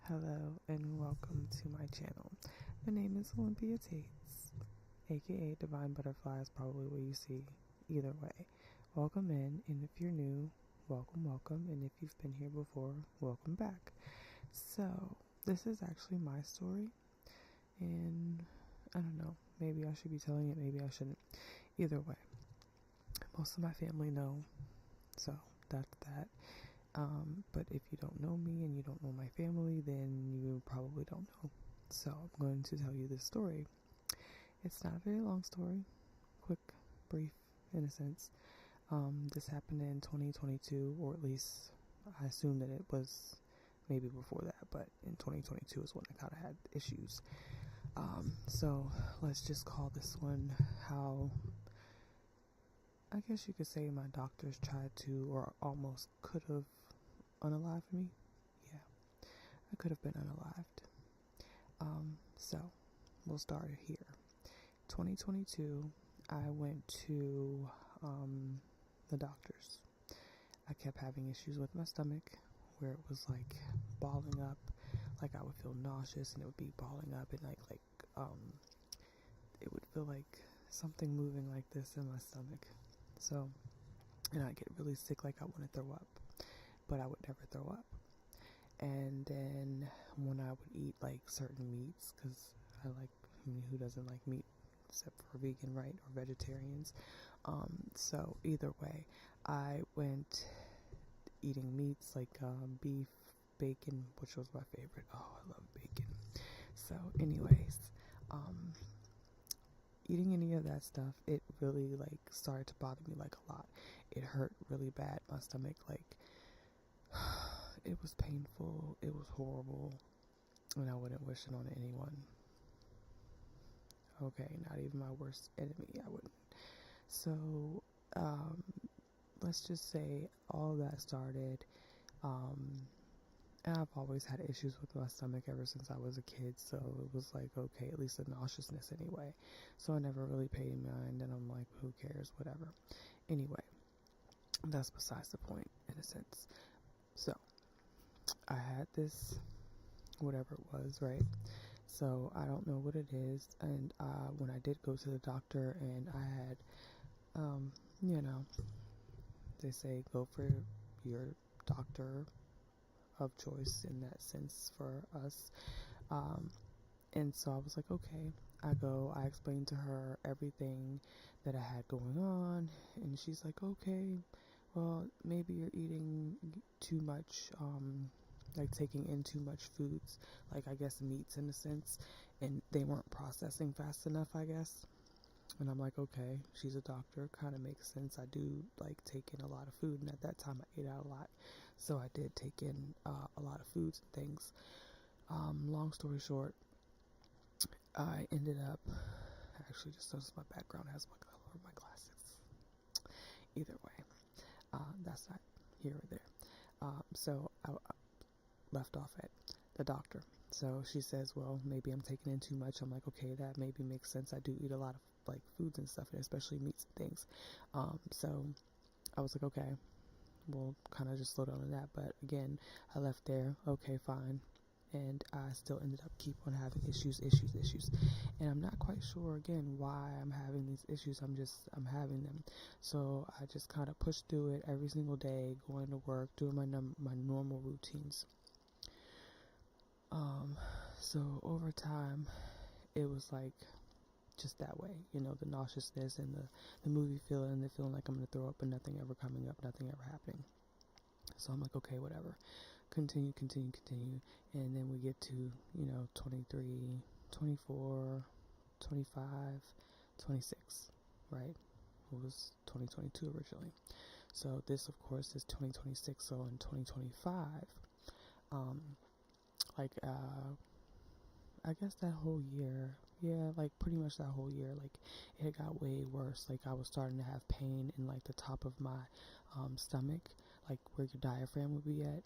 Hello and welcome to my channel. My name is Olympia Tates, aka Divine Butterfly is probably what you see. Either way, welcome in, and if you're new, welcome, and if you've been here before, welcome back. So, this is actually my story, and I don't know, maybe I should be telling it, maybe I shouldn't. Either way, most of my family know, so that's that. But if you don't know me and you don't know my family, then you probably don't know. So I'm going to tell you this story. It's not a very long story, quick, brief, in a sense. This happened in 2022, or at least I assume that it was maybe before that, but in 2022 is when I kind of had issues. So let's just call this one how I guess you could say my doctors tried to, or almost could have, unalived me. Yeah, I could have been unalived. So we'll start here. 2022, I went to the doctors. I kept having issues with my stomach, where it was like balling up, like I would feel nauseous, and it would be balling up, and it would feel like something moving like this in my stomach. So, and I'd get really sick, like I want to throw up, but I would never throw up. And then when I would eat like certain meats, because who doesn't like meat except for vegan, right, or vegetarians? So either way, I went eating meats like beef, bacon, which was my favorite. Oh, I love bacon. So anyways, eating any of that stuff, it really started to bother me like a lot. It hurt really bad. My stomach, it was painful. It was horrible, and I wouldn't wish it on anyone. Okay, not even my worst enemy. I wouldn't. So, let's just say all that started. And I've always had issues with my stomach ever since I was a kid, so it was like, okay, at least a nauseousness anyway. So I never really paid mind, and I'm like, who cares, whatever. Anyway, that's besides the point, in a sense. So, I had this, whatever it was, right? So, I don't know what it is, and when I did go to the doctor, and I had, they say go for your doctor of choice in that sense for us. And so I was like, okay. I explained to her everything that I had going on, and she's like, okay, well, maybe you're eating too much, taking in too much foods, I guess meats in a sense, and they weren't processing fast enough, I guess. And I'm like, okay, she's a doctor, kind of makes sense. I do take in a lot of food, and at that time I ate out a lot, so I did take in a lot of foods and things. Long story short, I ended up, actually, just notice my background has my color of my glasses. Either way, that's not here or there. So I left off at the doctor. So she says, well, maybe I'm taking in too much. I'm like, okay, that maybe makes sense. I do eat a lot of foods and stuff, and especially meats and things. So I was like, okay, we'll kind of just slow down on that. But again, I left there. Okay, fine. And I still ended up keep on having issues. And I'm not quite sure, again, why I'm having these issues. I'm having them. So I just kind of pushed through it every single day, going to work, doing my normal routines. So over time, it was just that way, the nauseousness and the movie feeling, the feeling like I'm going to throw up, and nothing ever coming up, nothing ever happening. So I'm like, okay, whatever. Continue. And then we get to, 23, 24, 25, 26, right? It was 2022 originally. So this, of course, is 2026. So in 2025, I guess that whole year, yeah, pretty much that whole year, it got way worse. I was starting to have pain in the top of my stomach, where your diaphragm would be at,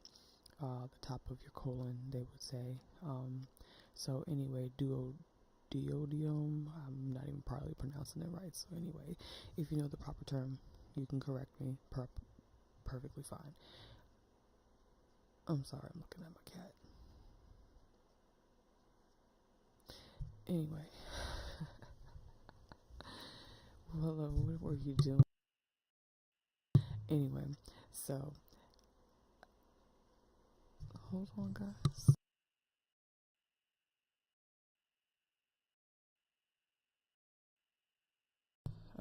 the top of your colon, they would say. So anyway, duodenum, I'm not even probably pronouncing it right. So anyway, if you know the proper term, you can correct me. Perfectly fine. I'm sorry, I'm looking at my cat. Anyway, well, what were you doing? Anyway, so hold on, guys.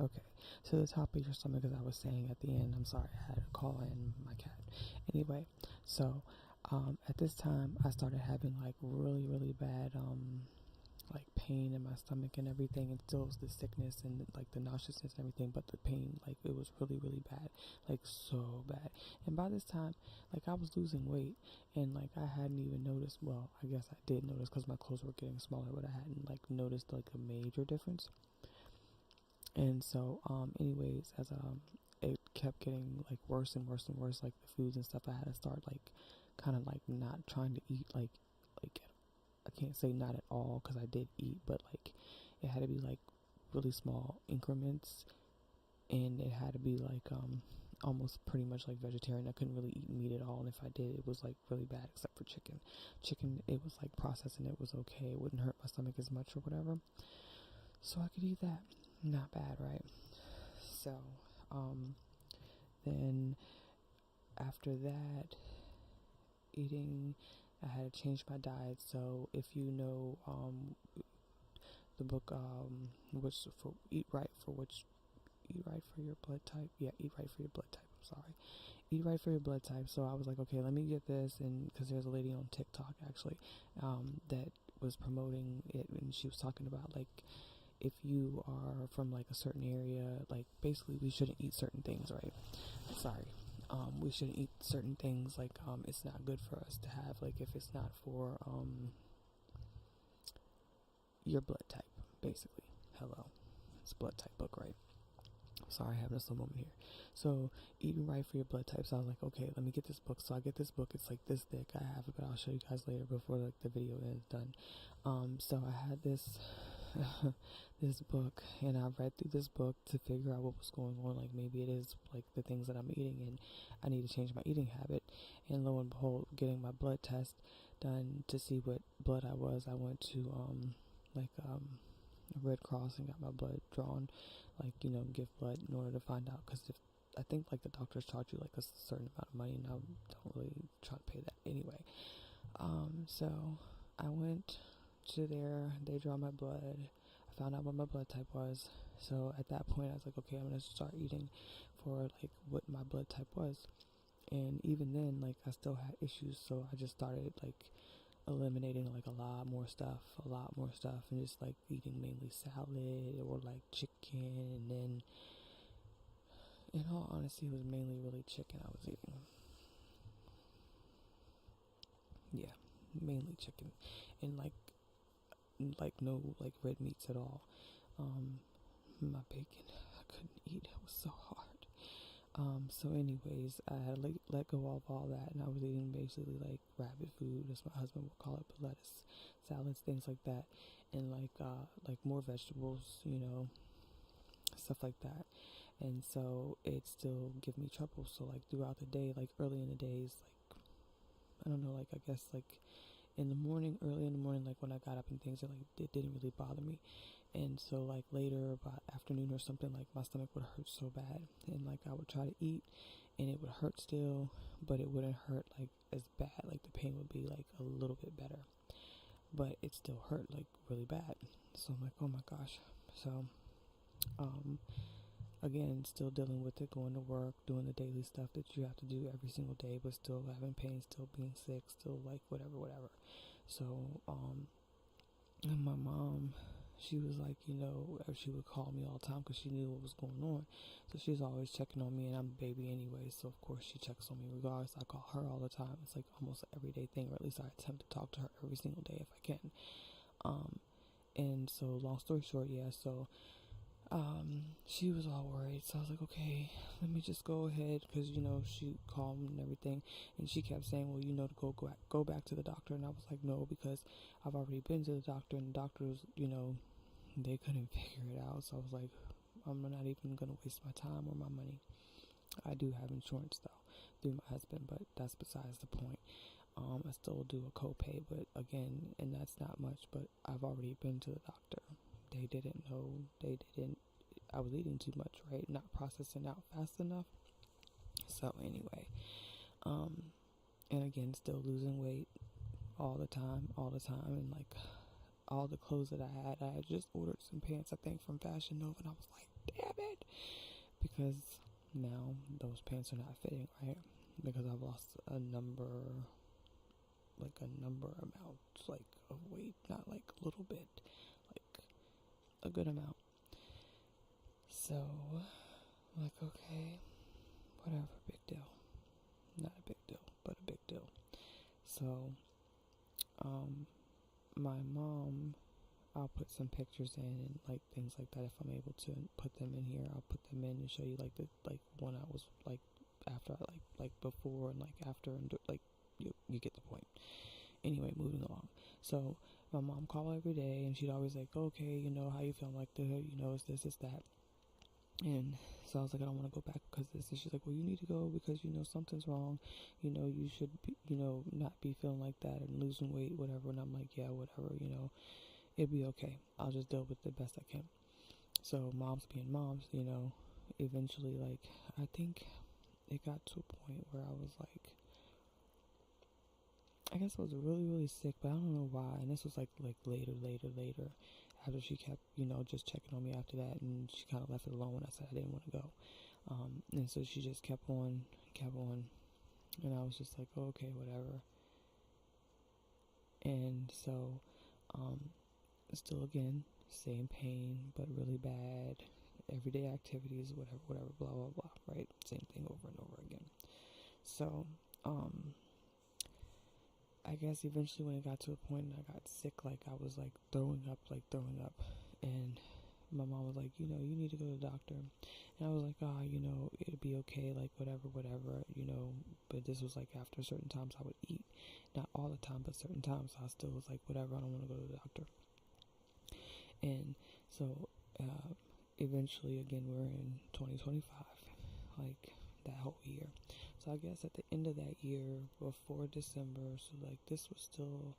Okay, so the top of your stomach, as I was saying at the end, I'm sorry, I had to call in my cat. Anyway, so at this time, I started having like really, really bad like pain in my stomach and everything, and still was the sickness and like the nauseousness and everything, but the pain, like it was really, really bad, like so bad. And by this time, like I was losing weight, and like I hadn't even noticed. Well, I guess I did notice because my clothes were getting smaller, but I hadn't like noticed like a major difference. And so, anyways, as it kept getting like worse and worse and worse, like the foods and stuff, I had to start like kind of like not trying to eat like I can't say not at all because I did eat, but like it had to be like really small increments, and it had to be like almost pretty much like vegetarian. I couldn't really eat meat at all, and if I did, it was like really bad except for chicken. Chicken, it was like processed and it was okay. It wouldn't hurt my stomach as much or whatever, so I could eat that. Not bad, right? So then after that, eating, I had to change my diet. So if you know the book, which for eat right for which eat right for your blood type, eat right for your blood type, I'm sorry, eat right for your blood type. So I was like, okay, let me get this, and because there's a lady on TikTok actually that was promoting it, and she was talking about like if you are from like a certain area, like basically we shouldn't eat certain things, right? Sorry. We shouldn't eat certain things, like it's not good for us to have, like if it's not for your blood type, basically. Hello. It's a blood type book, right? Sorry, having a slow moment here. So, eating right for your blood type. So I was like, okay, let me get this book. So I get this book. It's like this thick. I have it, but I'll show you guys later before like the video is done. So I had this this book, and I read through this book to figure out what was going on. Like maybe it is like the things that I'm eating, and I need to change my eating habit. And lo and behold, getting my blood test done to see what blood I was, I went to Red Cross and got my blood drawn, like give blood in order to find out, because if I think like the doctors charge you like a certain amount of money, and I don't really try to pay that anyway. So I went to there, they draw my blood, I found out what my blood type was. So at that point I was like, okay, I'm gonna start eating for like what my blood type was. And even then, like I still had issues, so I just started like eliminating like a lot more stuff, and just like eating mainly salad or like chicken. And then in all honesty, it was mainly really chicken I was eating. Yeah, mainly chicken, and like no like red meats at all. My bacon I couldn't eat, it was so hard. So anyways, I had let go of all that, and I was eating basically like rabbit food, as my husband would call it, but lettuce, salads, things like that, and like more vegetables, stuff like that. And so it still give me trouble. So like throughout the day, like early in the days, like I don't know, like I guess like in the morning, early in the morning, like when I got up and things, it didn't really bother me. And so like later about afternoon or something, like my stomach would hurt so bad, and like I would try to eat and it would hurt still, but it wouldn't hurt like as bad. Like the pain would be like a little bit better, but it still hurt like really bad. So I'm like, oh my gosh. So again, still dealing with it, going to work, doing the daily stuff that you have to do every single day, but still having pain, still being sick, still like whatever. So and my mom, she was like, she would call me all the time because she knew what was going on. So she's always checking on me, and I'm a baby anyway, so of course she checks on me regardless. I call her all the time. It's like almost an everyday thing, or at least I attempt to talk to her every single day if I can. And so long story short, so she was all worried. So I was like, okay, let me just go ahead, because she called me and everything, and she kept saying, well, to go back to the doctor. And I was like, no, because I've already been to the doctor, and the doctors, they couldn't figure it out. So I was like, I'm not even gonna waste my time or my money. I do have insurance though through my husband, but that's besides the point. I still do a copay, but again, and that's not much, but I've already been to the doctor. They didn't know, I was eating too much, right? Not processing out fast enough. So anyway, and again, still losing weight all the time, and like all the clothes that I had just ordered some pants, I think, from Fashion Nova, and I was like, damn it, because now those pants are not fitting, right? Because I've lost a number amount, like, of weight, not like a little bit, like a good amount. So, like, okay, whatever, big deal. Not a big deal, but a big deal. So, my mom, I'll put some pictures in and like things like that if I'm able to put them in here. I'll put them in and show you like the when I was like after I like before and like after, and like you get the point. Anyway, moving along. So my mom called every day and she'd always like, okay, how you feeling, like it's this, it's that. And so I was like, I don't want to go back because this. And she's like, well, you need to go because something's wrong. You should be, not be feeling like that and losing weight, whatever. And I'm like, yeah, whatever, it'd be okay. I'll just deal with it the best I can. So moms being moms, eventually, like, I think it got to a point where I was like, I guess I was really, really sick, but I don't know why. And this was like later, after she kept, just checking on me after that, and she kind of left it alone when I said I didn't want to go. And so she just kept on, and I was just like, oh, okay, whatever. And so, still again, same pain, but really bad, everyday activities, whatever, blah, blah, blah, right? Same thing over and over again. So, I guess eventually when it got to a point and I got sick, like I was like throwing up, and my mom was like, you need to go to the doctor. And I was like, it'd be okay, like whatever, but this was like after certain times I would eat, not all the time, but certain times I still was like, whatever, I don't want to go to the doctor. And so, eventually, again, we're in 2025, like that whole year. So I guess at the end of that year, before December, so like this was still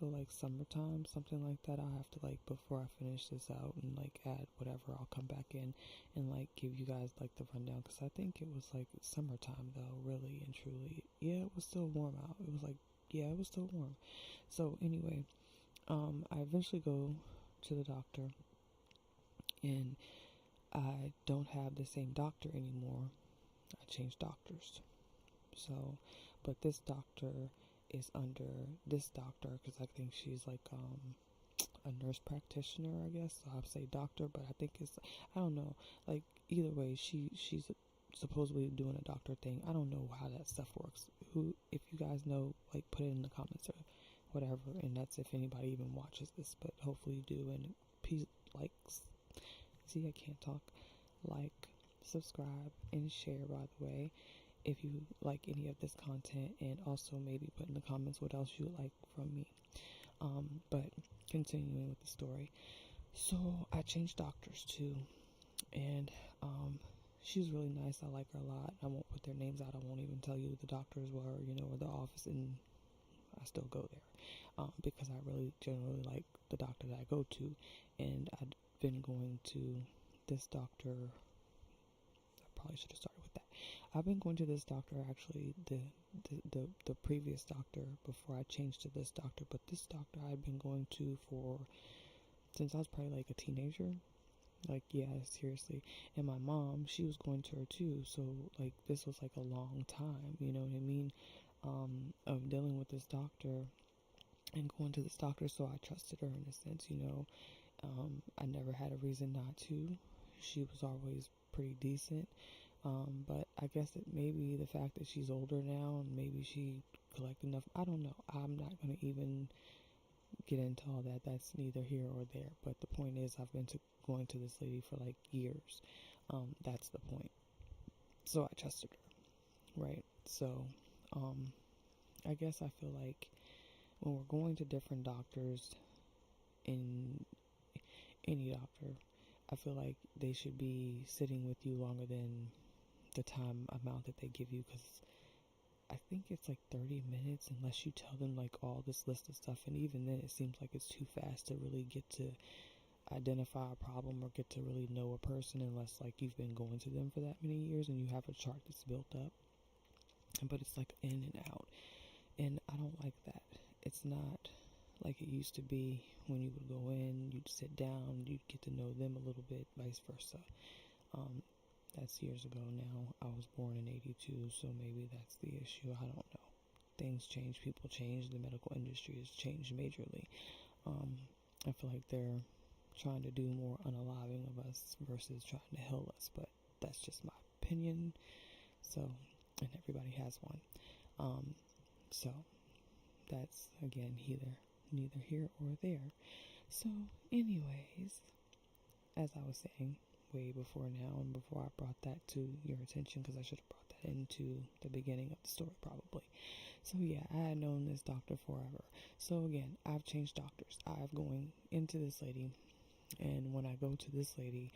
like summertime, something like that. I'll have to, like, before I finish this out and like add whatever, I'll come back in and like give you guys like the rundown, because I think it was like summertime though, really and truly. Yeah, it was still warm out. It was like, yeah, it was still warm. So anyway, I eventually go to the doctor, and I don't have the same doctor anymore. I changed doctors. So, but this doctor is under this doctor, because I think she's like a nurse practitioner, I guess. So I'll say doctor, but I think it's, I don't know. Like, either way, she's supposedly doing a doctor thing. I don't know how that stuff works. If you guys know, like, put it in the comments or whatever. And that's if anybody even watches this, but hopefully you do. And please, like, see, I can't talk. Like, subscribe, and share, by the way, if you like any of this content, and also maybe put in the comments what else you would like from me. But continuing with the story, so I changed doctors too, and she's really nice. I like her a lot. I won't put their names out. I won't even tell you who the doctors were, or the office, and I still go there because I really generally like the doctor that I go to, and I've been going to this doctor. I probably should have started with that. I've been going to this doctor, actually, the previous doctor before I changed to this doctor, but this doctor I've been going to since I was probably like a teenager. Like, yeah, seriously. And my mom, she was going to her too, so like this was like a long time, you know what I mean, of dealing with this doctor and going to this doctor. So I trusted her in a sense, I never had a reason not to. She was always pretty decent. But I guess it may be the fact that she's older now, and maybe she collected enough. I don't know. I'm not going to even get into all that. That's neither here or there. But the point is, I've been going to this lady for like years. That's the point. So I trusted her, right? So, I guess I feel like when we're going to different doctors, in any doctor, I feel like they should be sitting with you longer than the time amount that they give you, because I think it's like 30 minutes unless you tell them like all this list of stuff, and even then it seems like it's too fast to really get to identify a problem or get to really know a person, unless like you've been going to them for that many years and you have a chart that's built up. But it's like in and out, and I don't like that. It's not like it used to be when you would go in, you'd sit down, you'd get to know them a little bit, vice versa. That's years ago now. I was born in 82, so maybe that's the issue. I don't know. Things change, people change, the medical industry has changed majorly. I feel like they're trying to do more unaliving of us versus trying to heal us, but that's just my opinion. So, and everybody has one. So that's, again, neither here or there. So anyways, as I was saying way before now, and before I brought that to your attention, because I should have brought that into the beginning of the story probably. So yeah, I had known this doctor forever. So again, I've changed doctors. I've going into this lady, and when I go to this lady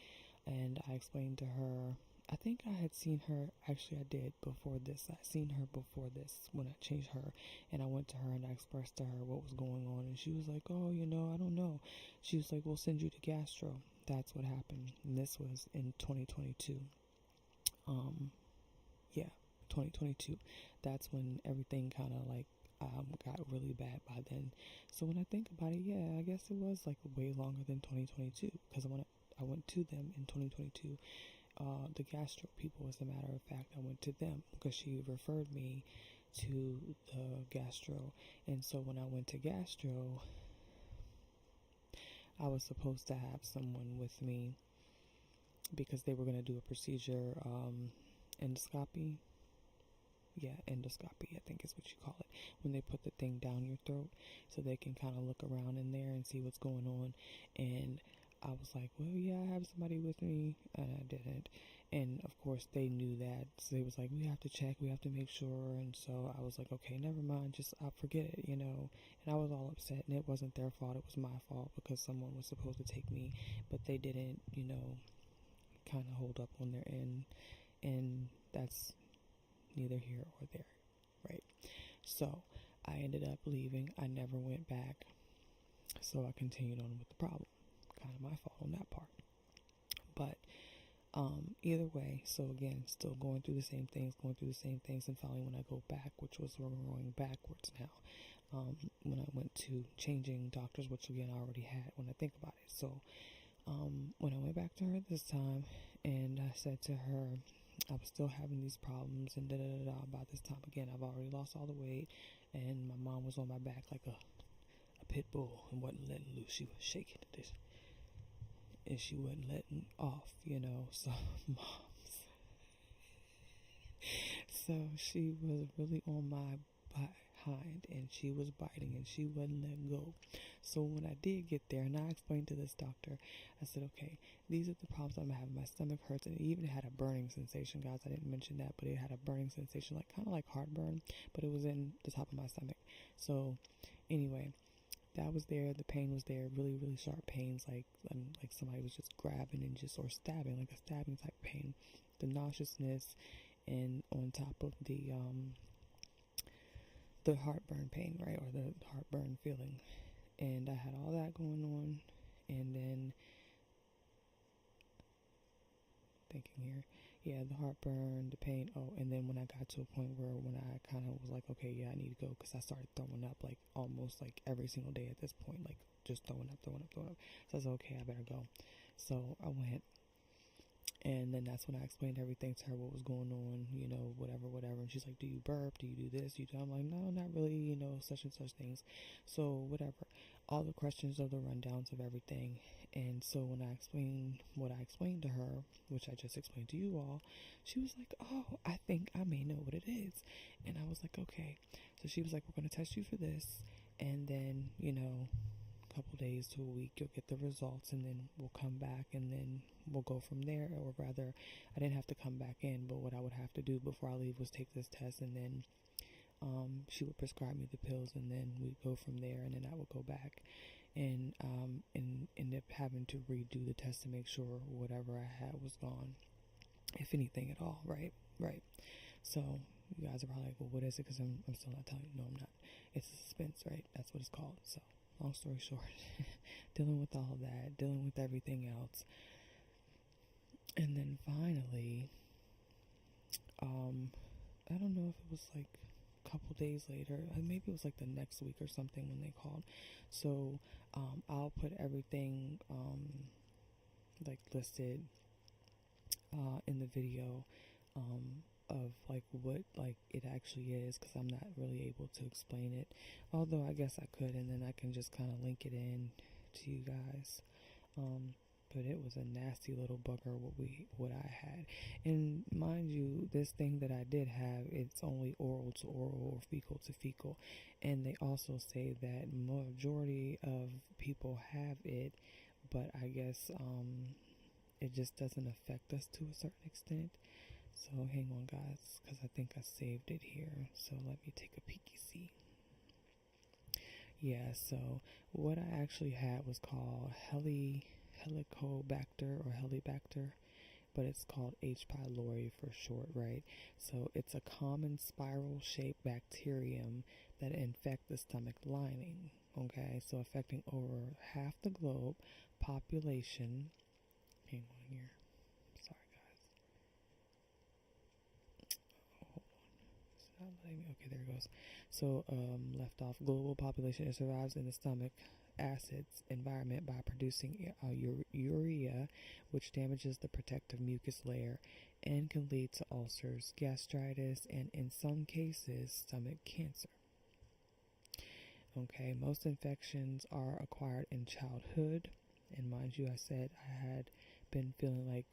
and I explained to her, I think I had seen her, actually I did before this. I seen her before this when I changed her, and I went to her and I expressed to her what was going on, and she was like, oh, I don't know. She was like, we'll send you to gastro. That's what happened. And this was in 2022. Yeah, 2022. That's when everything kind of like got really bad by then. So when I think about it, yeah, I guess it was like way longer than 2022, because I went to them in 2022. The gastro people, as a matter of fact, I went to them because she referred me to the gastro. And so when I went to gastro, I was supposed to have someone with me because they were going to do a procedure, endoscopy. Yeah, endoscopy, I think is what you call it, when they put the thing down your throat so they can kind of look around in there and see what's going on. And I was like, well, yeah, I have somebody with me, and I didn't. And of course they knew that, so they was like, we have to check, we have to make sure. And so I was like, okay, never mind, just I'll forget it, And I was all upset, and it wasn't their fault, it was my fault, because someone was supposed to take me, but they didn't, kind of hold up on their end. And that's neither here or there, right? So I ended up leaving. I never went back, so I continued on with the problem. Kind of my fault on that part, but either way, so again, still going through the same things, and finally when I go back, which was we're going backwards now, when I went to changing doctors, which again I already had when I think about it. So when I went back to her this time, and I said to her I was still having these problems, and by this time again I've already lost all the weight, and my mom was on my back like a pit bull and wasn't letting loose. She was shaking this, and she wasn't letting off, so moms. So she was really on my behind, and she was biting, and she wasn't letting go. So when I did get there, and I explained to this doctor, I said, okay, these are the problems I'm having. My stomach hurts, and it even had a burning sensation, guys. I didn't mention that, but it had a burning sensation, like kind of like heartburn, but it was in the top of my stomach. So anyway, that was there. The pain was there. Really, really sharp pains, like somebody was just grabbing and just, or stabbing, like a stabbing type pain. The nauseousness, and on top of the heartburn pain, right, or the heartburn feeling. And I had all that going on, and then thinking here, yeah, the heartburn, the pain. Oh, and then when I got to a point where when I kind of was like, okay, yeah, I need to go, because I started throwing up like almost like every single day at this point, like just throwing up. So I was okay, I better go. So I went, and then that's when I explained everything to her, what was going on, whatever. And she's like, do you burp? Do you do this? I'm like, no, not really, such and such things. So whatever. All the questions of the rundowns of everything. And so when I explained what I explained to her, which I just explained to you all, she was like, oh, I think I may know what it is. And I was like, okay. So she was like, we're going to test you for this. And then, couple days to a week, you'll get the results, and then we'll come back, and then we'll go from there. Or rather, I didn't have to come back in, but what I would have to do before I leave was take this test, and then she would prescribe me the pills, and then we'd go from there, and then I would go back and end up having to redo the test to make sure whatever I had was gone, if anything at all. Right. So You guys are probably like, well, what is it? Because I'm still not telling you. No, I'm not. It's a suspense, right? That's what it's called. So, long story short, dealing with all that, dealing with everything else. And then finally, I don't know if it was like a couple days later, maybe it was like the next week or something when they called. So, I'll put everything, like listed, in the video, of like what like it actually is, because I'm not really able to explain it, although I guess I could, and then I can just kind of link it in to you guys. But it was a nasty little bugger what I had. And mind you, this thing that I did have, it's only oral to oral or fecal to fecal, and they also say that majority of people have it, but I guess it just doesn't affect us to a certain extent. So hang on, guys, because I think I saved it here. So let me take a peeky see. Yeah, so what I actually had was called Helicobacter or Helibacter, but it's called H. pylori for short, right? So it's a common spiral-shaped bacterium that infect the stomach lining, okay? So affecting over half the globe population. Hang on here. Sorry, guys. Hold on. It's not letting me. Okay, there it goes. So, left off. Global population, it survives in the stomach acids environment by producing urea, which damages the protective mucus layer and can lead to ulcers, gastritis, and in some cases, stomach cancer. Okay, most infections are acquired in childhood, and mind you, I said I had been feeling like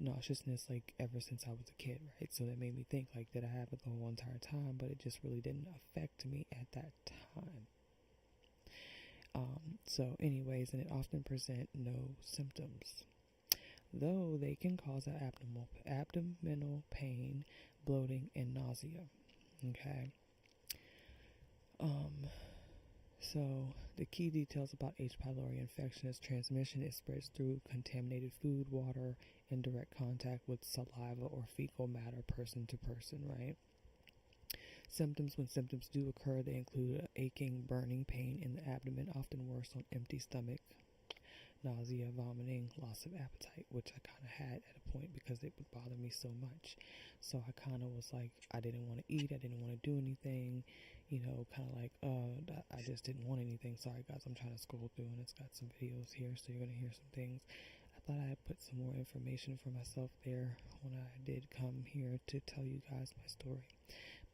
nauseousness like ever since I was a kid, right? So that made me think like, did I have it the whole entire time? But it just really didn't affect me at that time. So anyways, and it often present no symptoms, though they can cause abdominal pain, bloating, and nausea. Okay. So the key details about H. pylori infection is transmission. It spreads through contaminated food, water, and direct contact with saliva or fecal matter, person to person, right? Symptoms. When symptoms do occur, they include aching, burning, pain in the abdomen, often worse on empty stomach, nausea, vomiting, loss of appetite, which I kind of had at a point because it would bother me so much. So I kind of was like, I didn't want to eat, I didn't want to do anything, you know, kind of like, I just didn't want anything. Sorry, guys, I'm trying to scroll through and it's got some videos here, so you're going to hear some things. I thought I had put some more information for myself there when I did come here to tell you guys my story.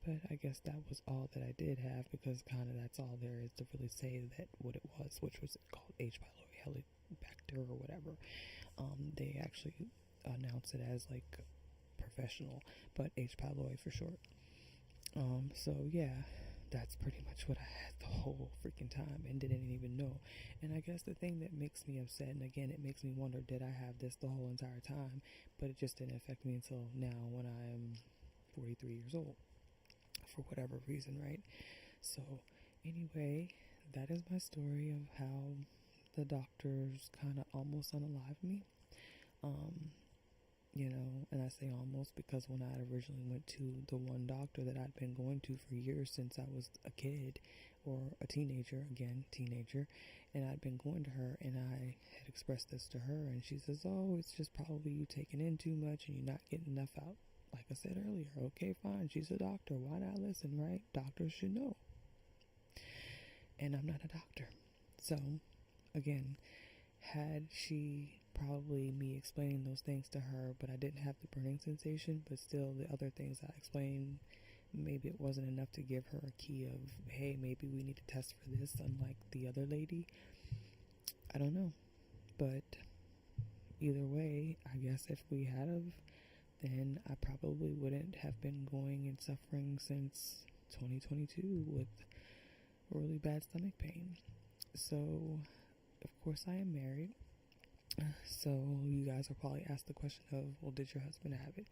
But I guess that was all that I did have, because kind of that's all there is to really say that what it was, which was called H. pylori Helibacter or whatever. They actually announce it as like professional, but H. pylori for short. So yeah, that's pretty much what I had the whole freaking time and didn't even know. And I guess the thing that makes me upset, and again, it makes me wonder, did I have this the whole entire time? But it just didn't affect me until now when I am 43 years old. For whatever reason, right? So anyway, that is my story of how the doctors kind of almost unalived me. You know, and I say almost because when I originally went to the one doctor that I'd been going to for years since I was a kid or a teenager, and I'd been going to her, and I had expressed this to her, and she says, oh, it's just probably you taking in too much and you're not getting enough out. Like I said earlier, okay, fine, she's a doctor. Why not listen, right? Doctors should know. And I'm not a doctor. So, again, had she probably me explaining those things to her, but I didn't have the burning sensation, but still the other things I explained, maybe it wasn't enough to give her a key of, hey, maybe we need to test for this, unlike the other lady. I don't know. But either way, I guess if we had of, then I probably wouldn't have been going and suffering since 2022 with really bad stomach pain. So, of course, I am married. So, you guys will probably ask the question of, well, did your husband have it?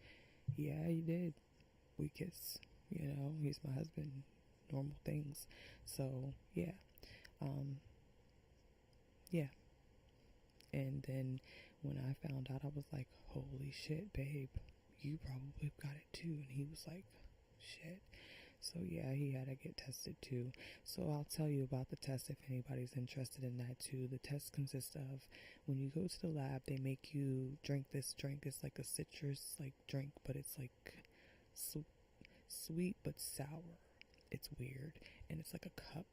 Yeah, he did. We kiss. You know, he's my husband. Normal things. So, yeah. Yeah. And then when I found out, I was like, holy shit, babe, you probably got it too. And he was like, shit. So yeah, he had to get tested too. So I'll tell you about the test if anybody's interested in that too. The test consists of, when you go to the lab, they make you drink this drink. It's like a citrus like drink, but it's like sweet but sour. It's weird, and it's like a cup,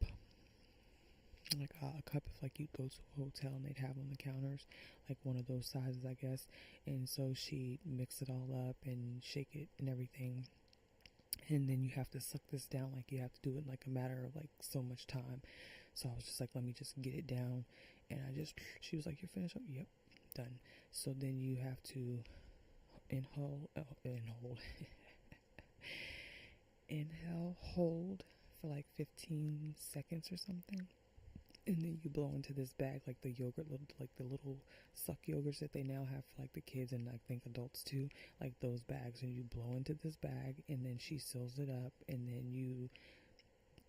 like a cup if like you'd go to a hotel and they'd have on the counters, like one of those sizes, I guess. And so she mix it all up and shake it and everything, and then you have to suck this down. Like, you have to do it in like a matter of like so much time. So I was just like, let me just get it down. And she was like, you're finished? Yep, done. So then you have to inhale hold for like 15 seconds or something, and then you blow into this bag, like the yogurt, like the little suck yogurts that they now have for like the kids and I think adults too, like those bags. And you blow into this bag, and then she seals it up, and then you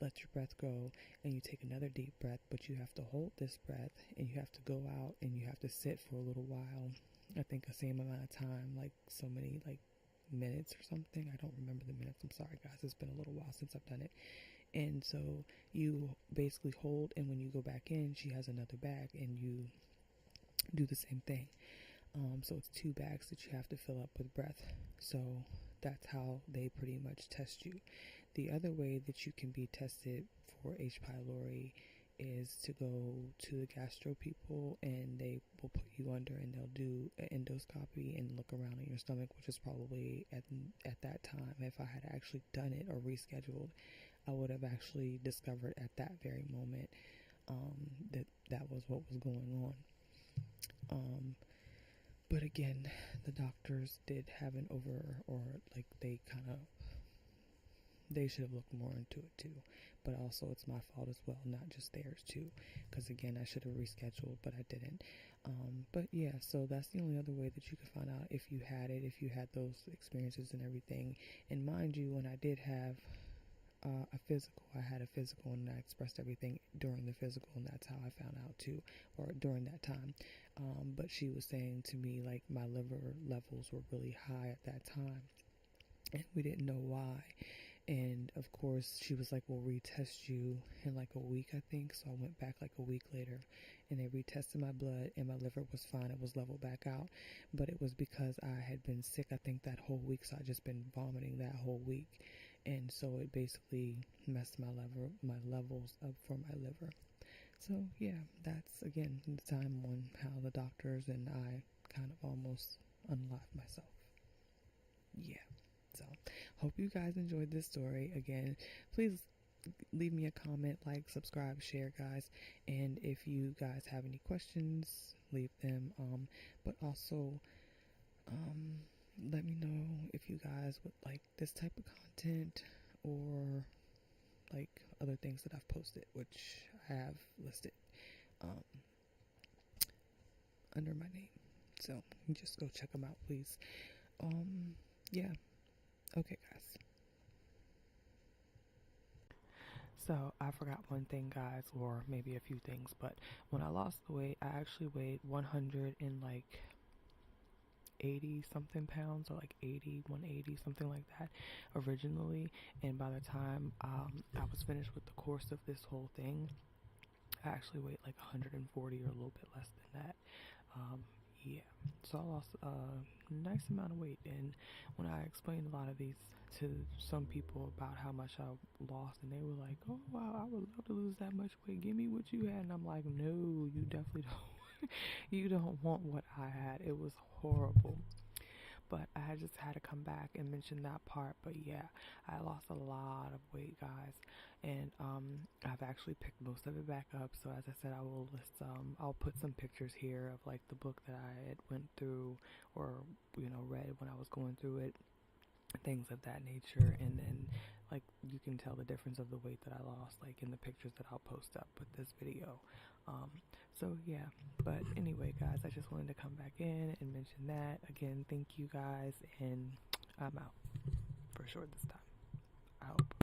let your breath go, and you take another deep breath, but you have to hold this breath, and you have to go out, and you have to sit for a little while. I think the same amount of time, like so many like minutes or something. I don't remember the minutes. I'm sorry, guys. It's been a little while since I've done it. And so you basically hold, and when you go back in, she has another bag, and you do the same thing. So it's 2 bags that you have to fill up with breath. So that's how they pretty much test you. The other way that you can be tested for H. pylori is to go to the gastro people, and they will put you under, and they'll do an endoscopy and look around in your stomach, which is probably at that time, if I had actually done it or rescheduled, I would have actually discovered at that very moment that was what was going on. But again, the doctors did have an they should have looked more into it too. But also it's my fault as well, not just theirs too, because again, I should have rescheduled, but I didn't. But yeah, so that's the only other way that you could find out if you had those experiences and everything. And mind you, when I did have I had a physical, and I expressed everything during the physical, and that's how I found out too, or during that time. But she was saying to me, like, my liver levels were really high at that time, and we didn't know why. And of course, she was like, we'll retest you in like a week, I think. So I went back like a week later, and they retested my blood, and my liver was fine. It was leveled back out. But it was because I had been sick, I think, that whole week. So I just been vomiting that whole week. And so it basically messed my levels up for my liver. So yeah, that's again the time on how the doctors and I kind of almost unalived myself. Yeah. So, hope you guys enjoyed this story. Again, please leave me a comment, like, subscribe, share, guys. And if you guys have any questions, leave them. But also, let me know if you guys would like this type of content, or like other things that I've posted, which I have listed under my name. So, just go check them out, please. Yeah. Okay, guys. So I forgot one thing, guys, or maybe a few things, but when I lost the weight, I actually weighed 180 something pounds, or like 180, something like that originally. And by the time I was finished with the course of this whole thing, I actually weighed like 140 or a little bit less than that. Yeah, so I lost a nice amount of weight. And when I explained a lot of these to some people about how much I lost, and they were like, oh wow, I would love to lose that much weight, give me what you had. And I'm like, no, you definitely don't. You don't want what I had. It was horrible. But I just had to come back and mention that part. But yeah, I lost a lot of weight, guys, and I've actually picked most of it back up. So as I said, I will list I'll put some pictures here of like the book that I had went through, or read when I was going through it, things of that nature. And then like you can tell the difference of the weight that I lost, like in the pictures that I'll post up with this video. So yeah, but anyway, guys, I just wanted to come back in and mention that again. Thank you guys, and I'm out for sure this time, I hope.